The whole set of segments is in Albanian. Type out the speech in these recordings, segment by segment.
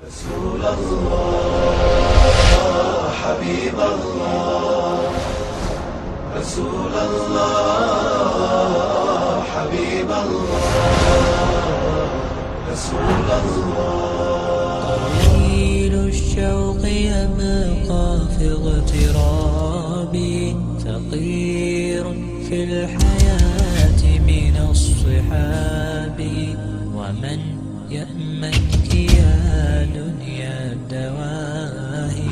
رسول الله حبيب الله رسول الله حبيب الله رسول الله طويل الشوق يبقى في اغترابي ثقير في الحياة من الصحاب ومن يأمنك يا دنيا الدواهي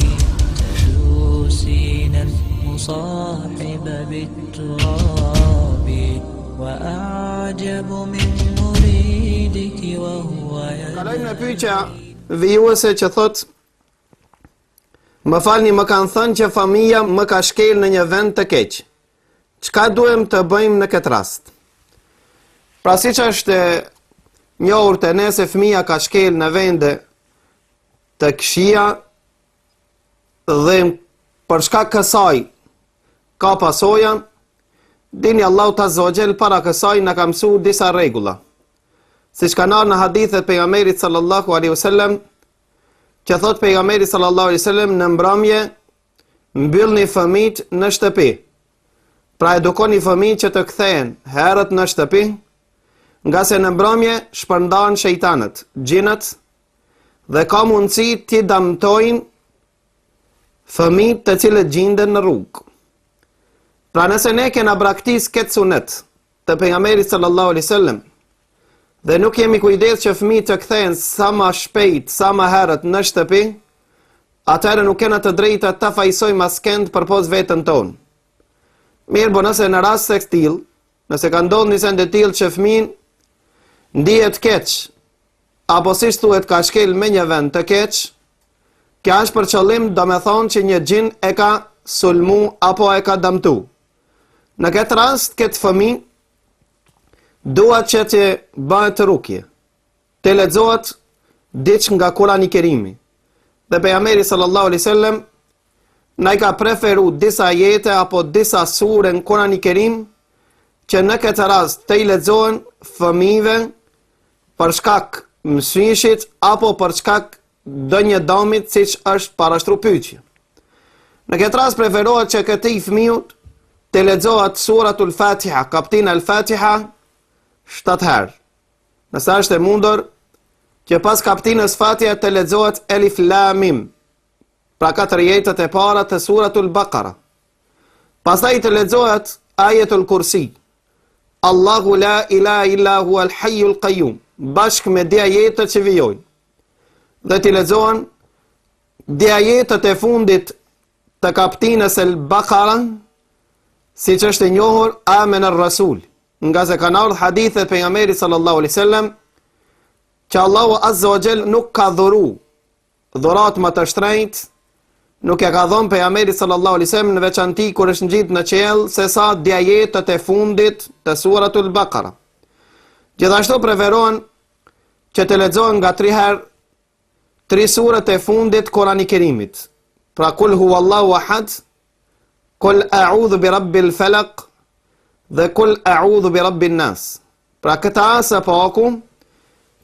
تدوسين المصاحب بالتراب وأعجب من مريدك وهو Kalojmë në pyetja vijuese që thot: Më falni, më kanë thënë që familja më ka shkel në një vend të keq. Çka duhem të bëjmë në këtë rast? Pra siç është njohur të ne se fëmia ka shkel në vende të këqija dhe për shkak kësaj ka pasoja, dini Allahu Azza wa Jall para kësaj na ka mësuar disa rregulla. Siç ka ardhur në hadithet e pejgamberit sallallahu alaihi wasallam, që thot pejgamberi sallallahu alaihi wasallam, në mbrëmje mbyllni fëmijët në shtëpi. Pra edukoni fëmijët që të kthehen herët në shtëpi, nga se në mbrëmje shpërndan shejtanët, gjinët, dhe ka mundësi t'i damtojnë fëmijët të cilët gjenden në rrugë. Pra nëse ne kena braktis këtë sunet të pejgamberit sallallahu alaihi wasallam, dhe nuk jemi kujdes që fëmijët të kthehen sa më shpejt, sa më herët në shtëpi, atëherë nuk kena të drejta ta fajsojmë askënd përpos veten tonë. Mirë, po nëse në rast të tillë, nëse ka ndodhur një send të tillë që fëmin ndihet keq, apo siç thuhet ka shkel me një vend të keq, kjo është për qëllim, domethënë që një gjin e ka sulmu apo e ka dëmtu. Në këtë rast, këtë fëmijë duhet që të bëhet rukje, të lexohet diç nga Kurani i Kerimi. Dhe pejgamberi sallallahu alaihi wasallam na i ka preferu disa ajete apo disa sure në Kurani i Kerim që në këtë rast të i lexohen fëmijëve për shkak mësishit apo për shkak ndonjë dëmit siç është parashtruar pyetje. Në këtë rast preferohet që këtij fëmijë të lexohet suratul Fatiha, kaptina al-Fatiha 7 herë. Nëse është e mundur që pas kaptinës Fatiha të lexohet Elif Lam Mim, pra 4 jetët e para të suratul Baqara. Pastaj të lexohet Ayatul Kursi, Allahu la ilaha illa huwa al-hayyul qayyum, bashkë me dia jetët që vijojnë. Dhe të lexohen dia jetët e fundit të kaptinës al-Baqara, siç është e njohur Amen ar-Rasul, nga se kanë ardhur hadithe të pejgamberit sallallahu alaihi wasallam që Allahu Azza wa Jall nuk ka dhuru dhurat më të shtrenjtë, nuk e ka dhënë pejgamberit sallallahu alaihi wasallam në veçanti kur është ngjit në qiell se sa dia jetët e fundit të suratul Baqara. Gjithashtu preferohen që të lexohen nga 3 herë 3 surat e fundit Kurani i Kerimit. Pra kul huwallahu ahad, kul a'udhu bi rabbil falaq dhe kul a'udhu bi rabbin nas. Pra këta asa po aku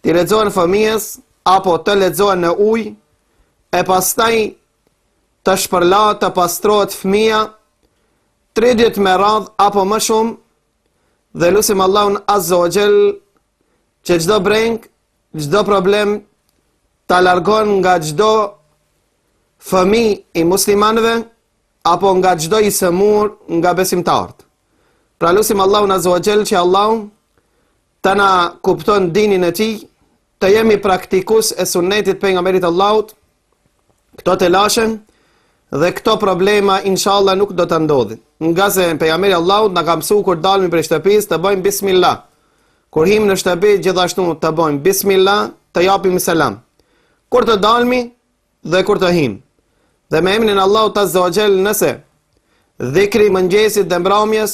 të lexohen fëmijës apo të lexohen në ujë, e pastaj të shpërlahet, të pastrohet fëmia 30 me radh apo më shumë, dhe lutim Allahun Azza wa Jall që çdo breng, çdo problem ta largon nga çdo fëmijë i muslimanëve apo nga çdo i sëmur nga besimtarët. Pra lutim Allahun Azza wa Jall që Allahu të na kupton dinin e tij, të jemi praktikus e sunnetit pejgamberit Allahut, këto të lashen dhe këto problema inshallah nuk do të ndodhin. Nga se pejgamberi Allahut na ka mësuar kur dalmi prej shtëpisë të bëjmë bismillah. Kur him në shtëpi gjithashtu të bëjmë bismillah, të japim selam. Kur të dalmi dhe kur të him. Dhe me emrin Allahut Azza wa Jall, nëse dhikri i mëngjesit dhe mbrëmjes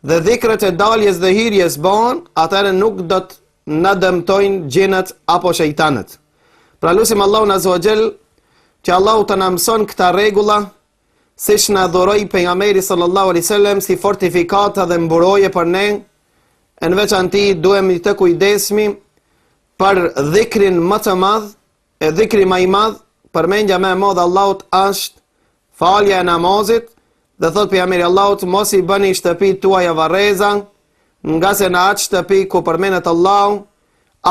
dhe dhikrët e daljes dhe hyrjes bëhen, atëherë nuk do të na dëmtojnë gjinët apo shejtanët. Pra lutim Allahun Azza wa Jall që Allahu të na mëson këta rregulla, siç na dhuroi pejgamberi sallallahu alaihi wasallam si fortifikata dhe mburoje për ne. Në veçanti duhemi të kujdesmi për dhikrin më të madh, e dhikri më i madh, përmendja më e madhe Allahut është falja e namazit, dhe thot pejgamberi Allahut, mos i bëni shtëpitë tuaja varreza, nga se në atë shtëpi ku përmendet Allahu,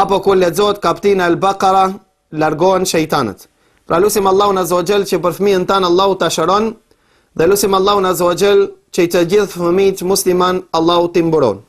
apo ku lexohet kaptina al-Baqara, largohen shejtanët. Pra lutim Allahun azza wa jall që për fëmijën tanë Allahu ta shëron, dhe lutim Allahun azza wa jall që i të gjithë fëmijët musliman Allahu t'i mburon.